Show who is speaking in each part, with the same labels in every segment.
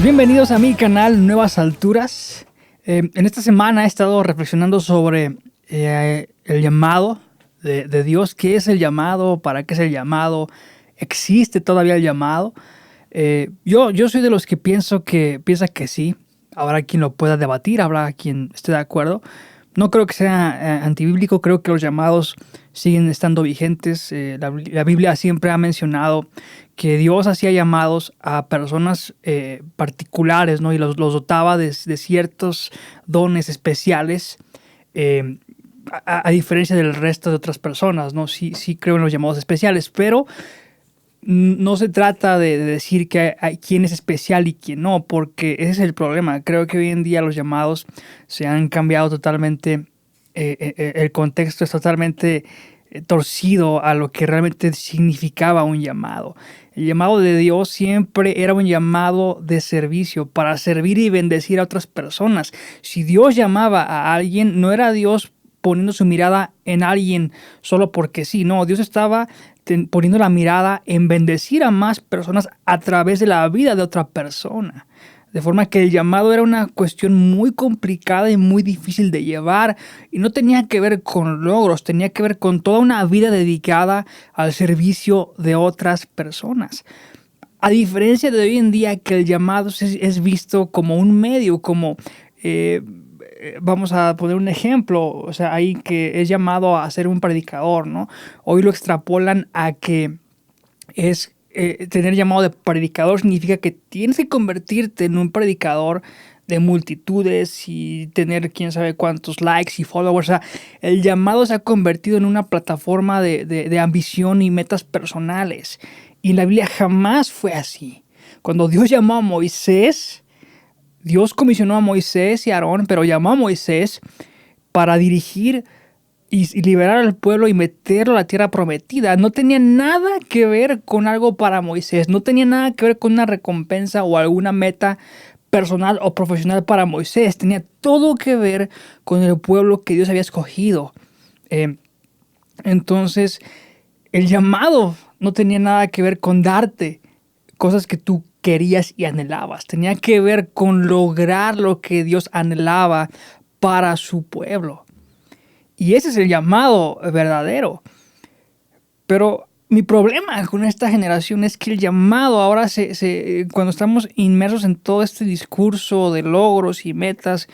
Speaker 1: Bienvenidos a mi canal Nuevas Alturas. En esta semana he estado reflexionando sobre el llamado de Dios. ¿Qué es el llamado? ¿Para qué es el llamado? ¿Existe todavía el llamado? Yo soy de los que piensa que sí. Habrá quien lo pueda debatir, habrá quien esté de acuerdo. No creo que sea antibíblico, creo que los llamados siguen estando vigentes. La Biblia siempre ha mencionado que Dios hacía llamados a personas particulares, ¿no? Y los dotaba de ciertos dones especiales, a diferencia del resto de otras personas, ¿no? Sí creo en los llamados especiales, pero no se trata de decir que hay quién es especial y quién no, porque ese es el problema. Creo que hoy en día los llamados se han cambiado totalmente, el contexto es totalmente torcido a lo que realmente significaba un llamado. El llamado de Dios siempre era un llamado de servicio, para servir y bendecir a otras personas. Si Dios llamaba a alguien, no era Dios poniendo su mirada en alguien solo porque sí, no, Dios estaba poniendo la mirada en bendecir a más personas a través de la vida de otra persona. De forma que el llamado era una cuestión muy complicada y muy difícil de llevar, y no tenía que ver con logros, tenía que ver con toda una vida dedicada al servicio de otras personas. A diferencia de hoy en día, que el llamado es visto como un medio, como vamos a poner un ejemplo, o sea, ahí que es llamado a ser un predicador, ¿no? Hoy lo extrapolan a que es tener llamado de predicador significa que tienes que convertirte en un predicador de multitudes y tener quién sabe cuántos likes y followers. O sea, el llamado se ha convertido en una plataforma de ambición y metas personales. Y la Biblia jamás fue así. Cuando Dios llamó a Moisés, Dios comisionó a Moisés y a Aarón, pero llamó a Moisés para dirigir y liberar al pueblo y meterlo a la tierra prometida. No tenía nada que ver con algo para Moisés. No tenía nada que ver con una recompensa o alguna meta personal o profesional para Moisés. Tenía todo que ver con el pueblo que Dios había escogido. Entonces, el llamado no tenía nada que ver con darte cosas que tú querías y anhelabas. Tenía que ver con lograr lo que Dios anhelaba para su pueblo. Y ese es el llamado verdadero. Pero mi problema con esta generación es que el llamado ahora, cuando estamos inmersos en todo este discurso de logros y metas,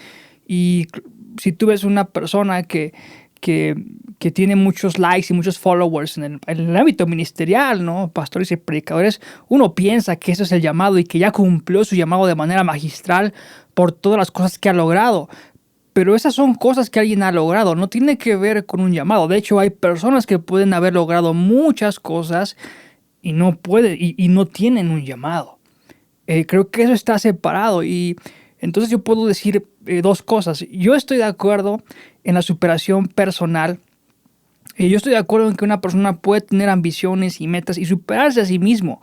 Speaker 1: y si tú ves una persona que tiene muchos likes y muchos followers en el ámbito ministerial, ¿no? Pastores y predicadores, uno piensa que eso es el llamado y que ya cumplió su llamado de manera magistral por todas las cosas que ha logrado. Pero esas son cosas que alguien ha logrado, no tiene que ver con un llamado. De hecho, hay personas que pueden haber logrado muchas cosas y no pueden y no tienen un llamado. Creo que eso está separado, y entonces yo puedo decir dos cosas. Yo estoy de acuerdo en la superación personal. Yo estoy de acuerdo en que una persona puede tener ambiciones y metas y superarse a sí mismo.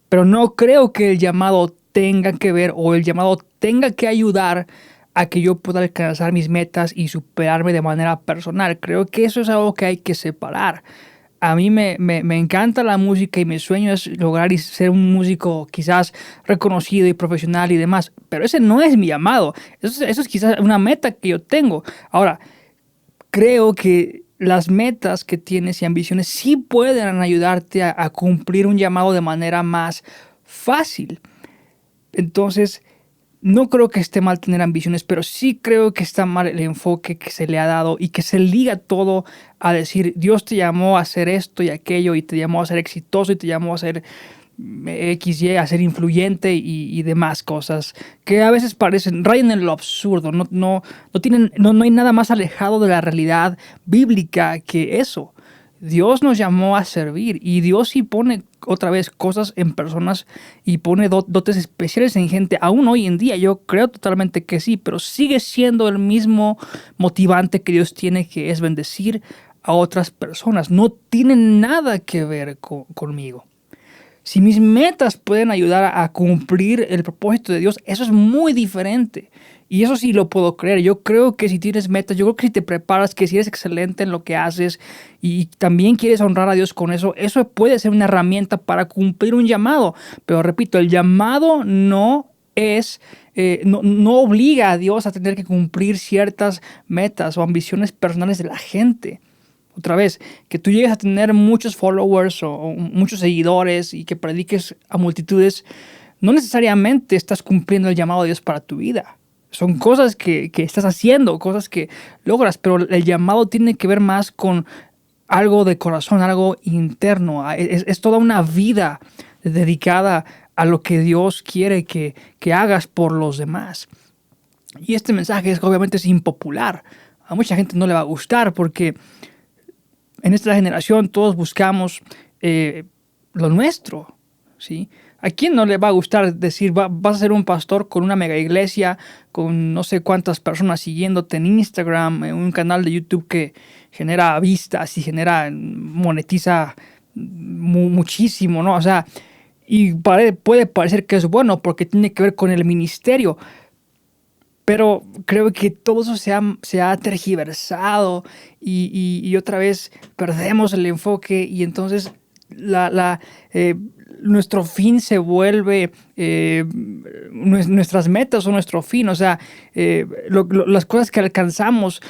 Speaker 1: Pero no creo que el llamado tenga que ver, o el llamado tenga que ayudar a que yo pueda alcanzar mis metas y superarme de manera personal. Creo que eso es algo que hay que separar. A mí me encanta la música y mi sueño es lograr y ser un músico quizás reconocido y profesional y demás, pero ese no es mi llamado. Eso es quizás una meta que yo tengo. Ahora, creo que las metas que tienes y ambiciones sí pueden ayudarte a cumplir un llamado de manera más fácil. Entonces, no creo que esté mal tener ambiciones, pero sí creo que está mal el enfoque que se le ha dado y que se liga todo a decir: Dios te llamó a hacer esto y aquello, y te llamó a ser exitoso, y te llamó a ser XY, a ser influyente y demás cosas que a veces rayan en lo absurdo. No hay nada más alejado de la realidad bíblica que eso. Dios nos llamó a servir, y Dios sí pone otra vez cosas en personas y pone dotes especiales en gente. Aún hoy en día yo creo totalmente que sí, pero sigue siendo el mismo motivante que Dios tiene, que es bendecir a otras personas. No tiene nada que ver conmigo. Si mis metas pueden ayudar a cumplir el propósito de Dios, eso es muy diferente. Y eso sí lo puedo creer. Yo creo que si tienes metas, yo creo que si te preparas, que si eres excelente en lo que haces y también quieres honrar a Dios con eso, eso puede ser una herramienta para cumplir un llamado. Pero repito, el llamado no no obliga a Dios a tener que cumplir ciertas metas o ambiciones personales de la gente. Otra vez, que tú llegues a tener muchos followers o muchos seguidores y que prediques a multitudes, no necesariamente estás cumpliendo el llamado de Dios para tu vida. Son cosas que estás haciendo, cosas que logras, pero el llamado tiene que ver más con algo de corazón, algo interno. Es toda una vida dedicada a lo que Dios quiere que hagas por los demás. Y este mensaje obviamente es impopular. A mucha gente no le va a gustar porque en esta generación todos buscamos lo nuestro, ¿sí? ¿A quién no le va a gustar decir, vas a ser un pastor con una mega iglesia, con no sé cuántas personas siguiéndote en Instagram, en un canal de YouTube que genera vistas y monetiza muchísimo, ¿no? O sea, y puede parecer que es bueno porque tiene que ver con el ministerio, pero creo que todo eso se ha tergiversado y otra vez perdemos el enfoque y entonces nuestro fin se vuelve nuestras metas o nuestro fin. O sea, las cosas que alcanzamos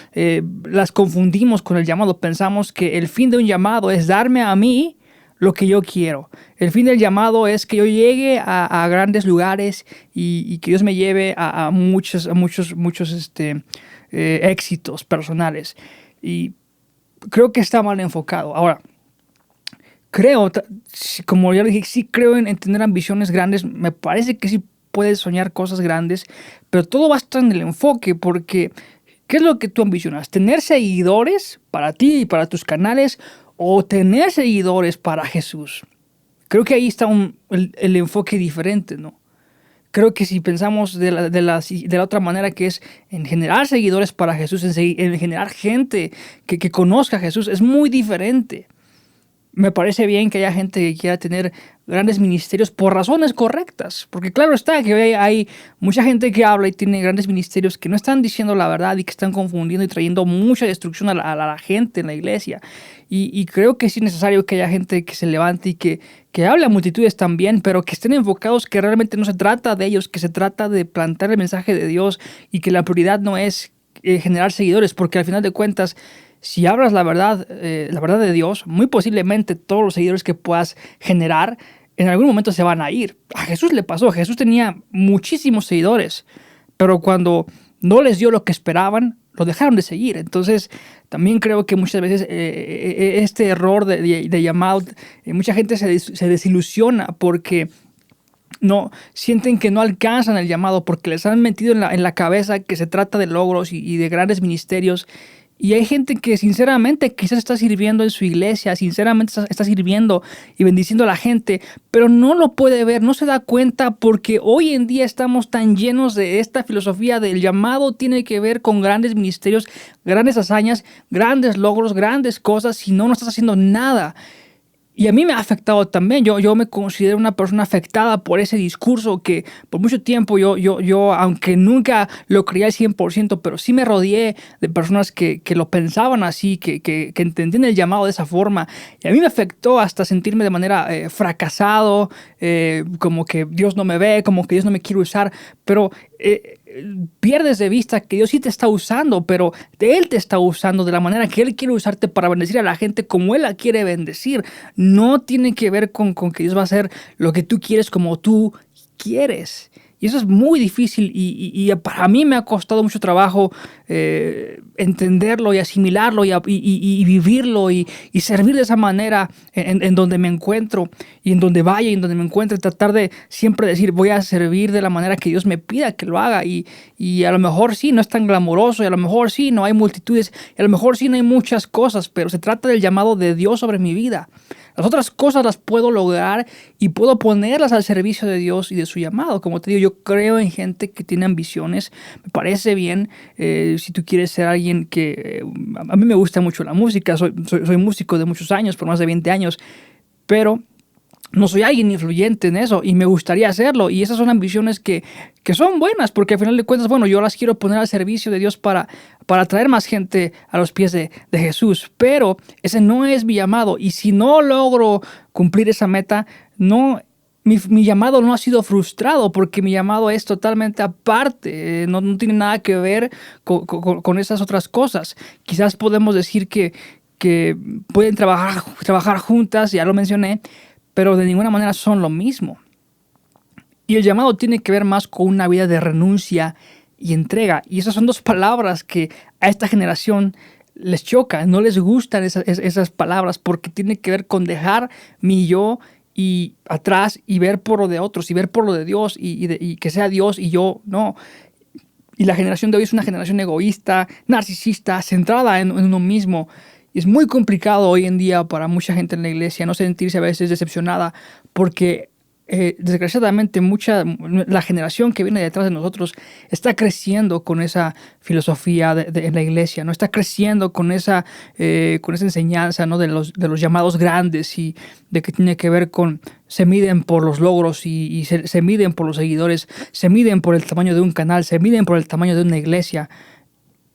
Speaker 1: las confundimos con el llamado. Pensamos que el fin de un llamado es darme a mí lo que yo quiero. El fin del llamado es que yo llegue a grandes lugares y que Dios me lleve a muchos éxitos personales. Y creo que está mal enfocado. Ahora, como ya dije, sí creo en tener ambiciones grandes. Me parece que sí puedes soñar cosas grandes, pero todo va a estar en el enfoque porque ¿qué es lo que tú ambicionas? ¿Tener seguidores para ti y para tus canales o tener seguidores para Jesús? Creo que ahí está el enfoque diferente, ¿no? Creo que si pensamos de la otra manera, que es en generar seguidores para Jesús, en generar gente que conozca a Jesús, es muy diferente. Me parece bien que haya gente que quiera tener grandes ministerios por razones correctas, porque claro está que hoy hay mucha gente que habla y tiene grandes ministerios que no están diciendo la verdad y que están confundiendo y trayendo mucha destrucción a la gente en la iglesia. Y creo que sí es necesario que haya gente que se levante y que hable a multitudes también, pero que estén enfocados que realmente no se trata de ellos, que se trata de plantar el mensaje de Dios y que la prioridad no es generar seguidores, porque al final de cuentas, si hablas la verdad de Dios, muy posiblemente todos los seguidores que puedas generar en algún momento se van a ir. A Jesús le pasó. Jesús tenía muchísimos seguidores, pero cuando no les dio lo que esperaban, lo dejaron de seguir. Entonces, también creo que muchas veces este error de llamado, mucha gente se desilusiona porque no sienten que no alcanzan el llamado, porque les han metido en la cabeza que se trata de logros y de grandes ministerios. Y hay gente que sinceramente quizás está sirviendo en su iglesia, sinceramente está sirviendo y bendiciendo a la gente, pero no lo puede ver, no se da cuenta porque hoy en día estamos tan llenos de esta filosofía del llamado tiene que ver con grandes ministerios, grandes hazañas, grandes logros, grandes cosas, si no estás haciendo nada. Y a mí me ha afectado también. Yo me considero una persona afectada por ese discurso que por mucho tiempo yo aunque nunca lo creía al 100%, pero sí me rodeé de personas que lo pensaban así, que entendían el llamado de esa forma. Y a mí me afectó hasta sentirme de manera fracasado, como que Dios no me ve, como que Dios no me quiere usar. Pero pierdes de vista que Dios sí te está usando, pero Él te está usando de la manera que Él quiere usarte para bendecir a la gente como Él la quiere bendecir. No tiene que ver con que Dios va a hacer lo que tú quieres como tú quieres. Y eso es muy difícil y para mí me ha costado mucho trabajo entenderlo y asimilarlo y vivirlo y servir de esa manera en donde me encuentro y en donde vaya y en donde me encuentre. Tratar de siempre decir voy a servir de la manera que Dios me pida que lo haga y a lo mejor sí no es tan glamoroso y a lo mejor sí no hay multitudes y a lo mejor sí no hay muchas cosas, pero se trata del llamado de Dios sobre mi vida. Las otras cosas las puedo lograr y puedo ponerlas al servicio de Dios y de su llamado. Como te digo, yo creo en gente que tiene ambiciones. Me parece bien si tú quieres ser alguien que... a mí me gusta mucho la música. Soy músico de muchos años, por más de 20 años. Pero no soy alguien influyente en eso y me gustaría hacerlo. Y esas son ambiciones que son buenas porque al final de cuentas, bueno, yo las quiero poner al servicio de Dios para traer más gente a los pies de Jesús. Pero ese no es mi llamado. Y si no logro cumplir esa meta, no mi llamado no ha sido frustrado porque mi llamado es totalmente aparte, no tiene nada que ver con esas otras cosas. Quizás podemos decir que pueden trabajar juntas, ya lo mencioné, pero de ninguna manera son lo mismo. Y el llamado tiene que ver más con una vida de renuncia y entrega. Y esas son dos palabras que a esta generación les choca, no les gustan esas palabras porque tiene que ver con dejar mi yo y atrás y ver por lo de otros y ver por lo de Dios y que sea Dios y yo no. Y la generación de hoy es una generación egoísta, narcisista, centrada en uno mismo. Y es muy complicado hoy en día para mucha gente en la iglesia no sentirse a veces decepcionada porque desgraciadamente la generación que viene detrás de nosotros está creciendo con esa filosofía en la iglesia, ¿no? Está creciendo con esa enseñanza, ¿no? de los llamados grandes y de que tiene que ver con se miden por los logros y se miden por los seguidores, se miden por el tamaño de un canal, se miden por el tamaño de una iglesia,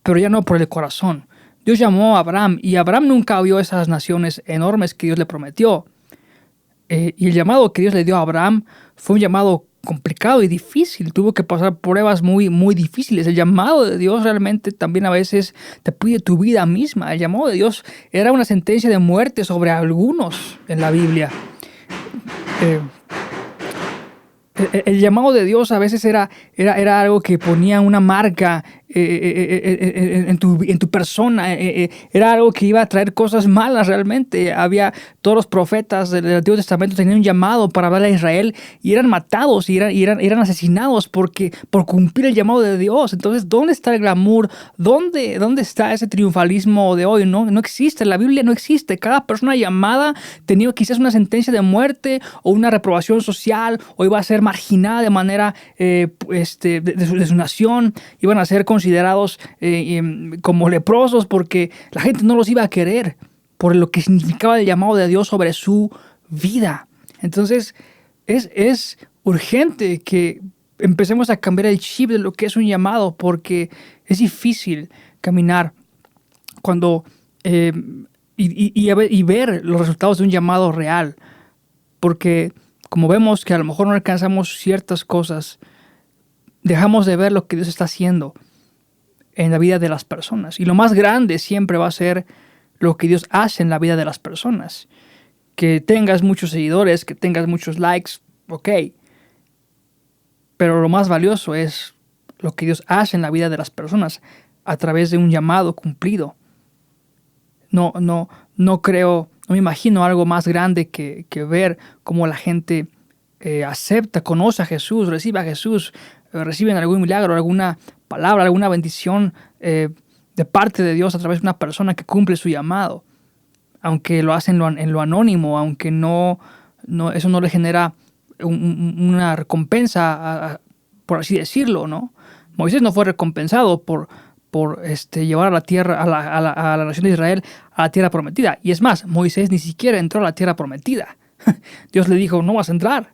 Speaker 1: pero ya no por el corazón. Dios llamó a Abraham y Abraham nunca vio esas naciones enormes que Dios le prometió. Y el llamado que Dios le dio a Abraham fue un llamado complicado y difícil. Tuvo que pasar pruebas muy, muy difíciles. El llamado de Dios realmente también a veces te pide tu vida misma. El llamado de Dios era una sentencia de muerte sobre algunos en la Biblia. El llamado de Dios a veces era algo que ponía una marca en tu persona. Era algo que iba a traer cosas malas realmente. Todos los profetas del Antiguo Testamento tenían un llamado para hablar a Israel y eran matados y eran asesinados por cumplir el llamado de Dios. Entonces, ¿dónde está el glamour? ¿Dónde está ese triunfalismo de hoy? No existe. La Biblia no existe. Cada persona llamada tenía quizás una sentencia de muerte o una reprobación social o iba a ser marginada de manera de su nación, iban a ser considerados como leprosos porque la gente no los iba a querer por lo que significaba el llamado de Dios sobre su vida. Entonces es urgente que empecemos a cambiar el chip de lo que es un llamado porque es difícil caminar cuando y ver los resultados de un llamado real porque como vemos que a lo mejor no alcanzamos ciertas cosas, dejamos de ver lo que Dios está haciendo en la vida de las personas. Y lo más grande siempre va a ser lo que Dios hace en la vida de las personas. Que tengas muchos seguidores, que tengas muchos likes, ok. Pero lo más valioso es lo que Dios hace en la vida de las personas a través de un llamado cumplido. No me imagino algo más grande que ver cómo la gente acepta, conoce a Jesús, recibe a Jesús, reciben algún milagro, alguna palabra, alguna bendición de parte de Dios a través de una persona que cumple su llamado. Aunque lo hacen en lo anónimo, aunque eso no le genera una recompensa, por así decirlo, ¿no? Moisés no fue recompensado por llevar a la tierra, a la nación de Israel a la tierra prometida. Y es más, Moisés ni siquiera entró a la tierra prometida. Dios le dijo, no vas a entrar.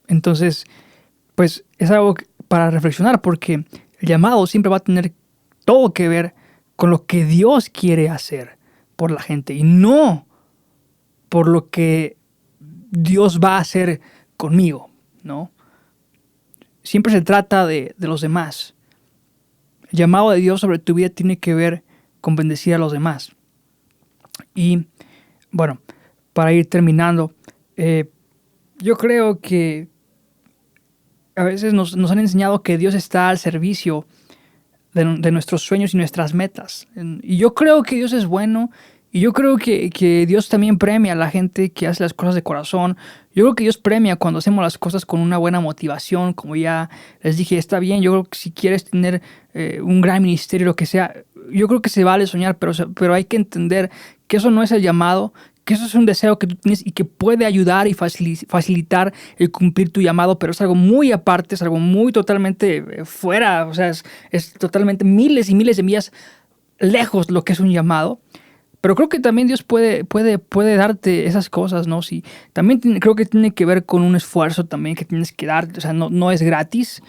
Speaker 1: Entonces, pues es algo para reflexionar porque el llamado siempre va a tener todo que ver con lo que Dios quiere hacer por la gente y no por lo que Dios va a hacer conmigo, ¿no? Siempre se trata de los demás. El llamado de Dios sobre tu vida tiene que ver con bendecir a los demás. Y bueno, para ir terminando, yo creo que a veces nos han enseñado que Dios está al servicio de nuestros sueños y nuestras metas. Y yo creo que Dios es bueno. Y yo creo que Dios también premia a la gente que hace las cosas de corazón. Yo creo que Dios premia cuando hacemos las cosas con una buena motivación. Como ya les dije, está bien. Yo creo que si quieres tener un gran ministerio, lo que sea, yo creo que se vale soñar, pero hay que entender que eso no es el llamado, que eso es un deseo que tú tienes y que puede ayudar y facilitar el cumplir tu llamado, pero es algo muy aparte, es algo muy totalmente fuera, o sea, es totalmente miles y miles de millas lejos lo que es un llamado. Pero creo que también Dios puede darte esas cosas, ¿no? Sí, también creo que tiene que ver con un esfuerzo también que tienes que dar, o sea, no es gratis.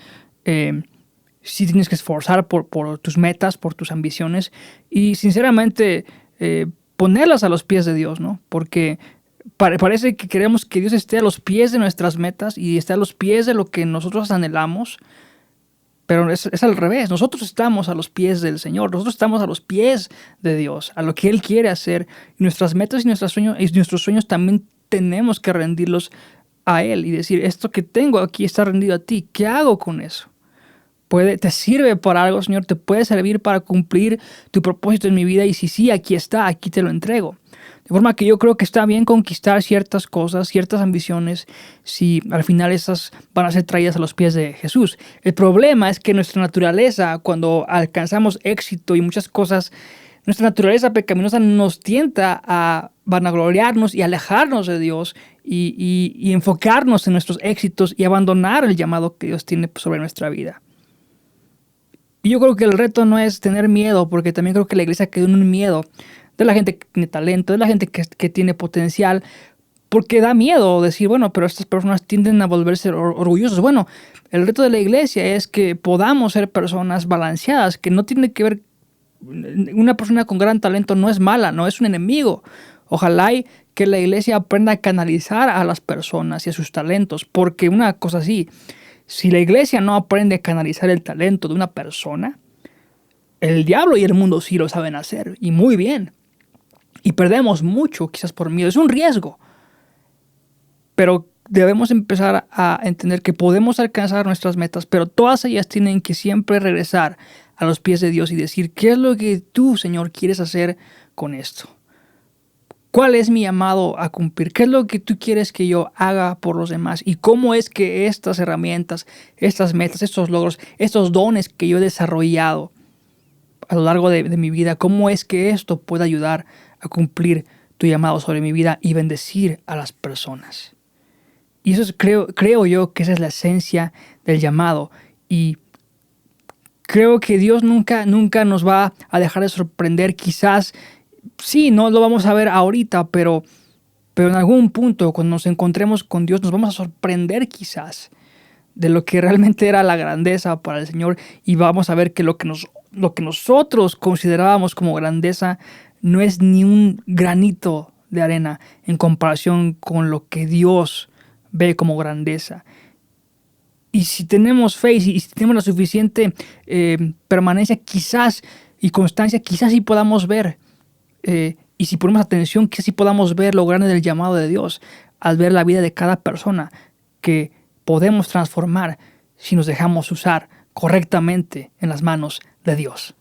Speaker 1: Sí tienes que esforzar por tus metas, por tus ambiciones y sinceramente ponerlas a los pies de Dios, ¿no? Porque Parece que queremos que Dios esté a los pies de nuestras metas y esté a los pies de lo que nosotros anhelamos, pero es al revés. Nosotros estamos a los pies del Señor, nosotros estamos a los pies de Dios, a lo que Él quiere hacer. Y nuestras metas y nuestros sueños también tenemos que rendirlos a Él y decir, esto que tengo aquí está rendido a ti, ¿qué hago con eso? ¿Te sirve para algo, Señor? ¿Te puede servir para cumplir tu propósito en mi vida? Y si sí, aquí está, aquí te lo entrego. De forma que yo creo que está bien conquistar ciertas cosas, ciertas ambiciones, si al final esas van a ser traídas a los pies de Jesús. El problema es que nuestra naturaleza, cuando alcanzamos éxito y muchas cosas, nuestra naturaleza pecaminosa nos tienta a vanagloriarnos y alejarnos de Dios y enfocarnos en nuestros éxitos y abandonar el llamado que Dios tiene sobre nuestra vida. Y yo creo que el reto no es tener miedo, porque también creo que la iglesia quedó en un miedo de la gente que tiene talento, de la gente que tiene potencial, porque da miedo decir, bueno, pero estas personas tienden a volverse orgullosos. Bueno, el reto de la iglesia es que podamos ser personas balanceadas, que no tiene que ver, una persona con gran talento no es mala, no es un enemigo. Ojalá que la iglesia aprenda a canalizar a las personas y a sus talentos, porque una cosa así, si la iglesia no aprende a canalizar el talento de una persona, el diablo y el mundo sí lo saben hacer, y muy bien. Y perdemos mucho, quizás por miedo. Es un riesgo. Pero debemos empezar a entender que podemos alcanzar nuestras metas, pero todas ellas tienen que siempre regresar a los pies de Dios y decir, ¿qué es lo que tú, Señor, quieres hacer con esto? ¿Cuál es mi llamado a cumplir? ¿Qué es lo que tú quieres que yo haga por los demás? ¿Y cómo es que estas herramientas, estas metas, estos logros, estos dones que yo he desarrollado a lo largo de mi vida, cómo es que esto puede ayudar a cumplir tu llamado sobre mi vida y bendecir a las personas? Y eso es, creo yo que esa es la esencia del llamado. Y creo que Dios nunca nos va a dejar de sorprender. Quizás sí, no lo vamos a ver ahorita, pero en algún punto, cuando nos encontremos con Dios, nos vamos a sorprender quizás de lo que realmente era la grandeza para el Señor, y vamos a ver que lo que nosotros considerábamos como grandeza no es ni un granito de arena en comparación con lo que Dios ve como grandeza. Y si tenemos fe y si tenemos la suficiente permanencia quizás y constancia, quizás sí podamos ver, y si ponemos atención, quizás sí podamos ver lo grande del llamado de Dios al ver la vida de cada persona que podemos transformar si nos dejamos usar correctamente en las manos de Dios.